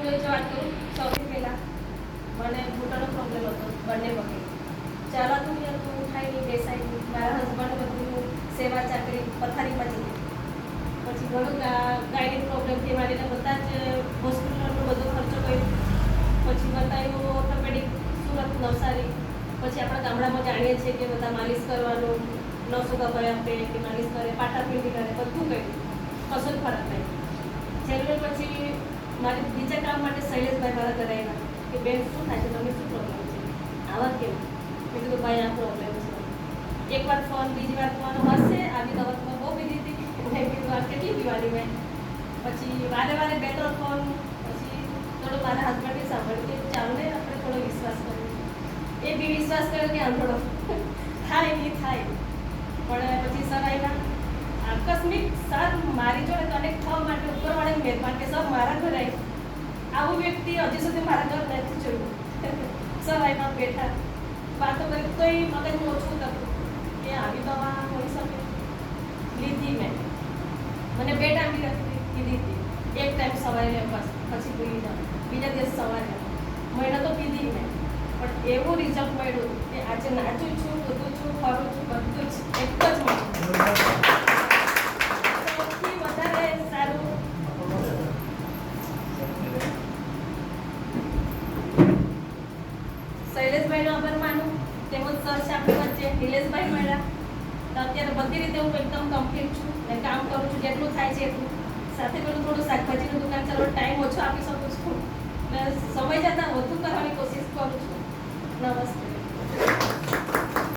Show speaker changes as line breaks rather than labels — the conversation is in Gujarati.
પ્રોબ્લેમ વિશે વાત કરું. સૌથી પહેલાં મને ઘૂંટણનો પ્રોબ્લેમ હતો, બંને પગે ચાલતું નહીં હતું, ઉઠાય નહીં, બેસાય નહીં. મારા હસબન્ડ બધું સેવા ચાકરી પથારીમાં જતી. પછી ઘણું ગાયનિક પ્રોબ્લેમથી મારીને બધા જ હોસ્પિટલનો બધો ખર્ચો કર્યો. પછી બતાવ્યું ઓર્થોપેડિક સુરત, નવસારી. પછી આપણા ગામડામાં જાણીએ છીએ કે બધા માલિશ કરવાનું, નસો દબાઈ આપે કે માલિશ કરે, પાટાપિંડી કરે, બધું કર્યું, કશો જ ફરક નહીં. છેલ્લે પછી મારે બીજા કામ માટે શૈલેષભાઈ મારા ઘરે આવ્યા કે બેન શું થાય છે, તમને શું પ્રોબ્લેમ છે, આવા કેમ? મેં કીધું ભાઈ આ પ્રોબ્લેમ છે. એક વાર ફોન, બીજી વાર ફોન હશે. આવી દવાખામાં બહુ બીજી હતી. મેં કીધું આ કેટલી પીવાની મેં. પછી વારે વારે 2-3 ફોન. પછી થોડો મારા હસબન્ડે સાંભળ્યું કે ચાલો ને આપણે થોડો વિશ્વાસ કર્યો. એ બી વિશ્વાસ કર્યો કે આમ થોડો થાય નહીં થાય. પણ પછી સર આવ્યા. આકસ્મિક સર મારી જોડે કનેક્ટ થવા માટે ઉપરવાળાની મહેરબાન કે સર મારા ઘરે આવી. આવું વ્યક્તિ હજી સુધી મારા ઘર નથી જોયું. સર આવ્યા, બેઠા, વાતો કરી. તો એ મગજમાં ઓછું થતું કે આવી દવા હોઈ શકે. લીધી મેં. મને 2 ટાઈમ કીધી હતી. એક ટાઈમ સવારે લેવા, પછી ભૂલી જાઉં. બીજા દિવસ સવારે મહિના તો પીધી મેં. પણ એવું રિઝલ્ટ મળ્યું કે આજે નાચું છું, કૂદું છું, ફરું છું, બધું જ એક જ મળ્યું. સૌથી વધારે સારું શૈલેષભાઈનો આભાર માનું. તેમજ સર છે આપણી વચ્ચે નિલેશભાઈ મળ્યા. તો અત્યારે બધી રીતે હું એકદમ કમ્પ્લીટ છું ને કામ કરું છું જેટલું થાય છે એટલું. સાથે પેલું થોડું શાકભાજીનું દુકાન ચાલો, ટાઈમ ઓછો આપી શકું છું ને સમય જતાં વધુ કરવાની કોશિશ કરું છું. નમસ્તે.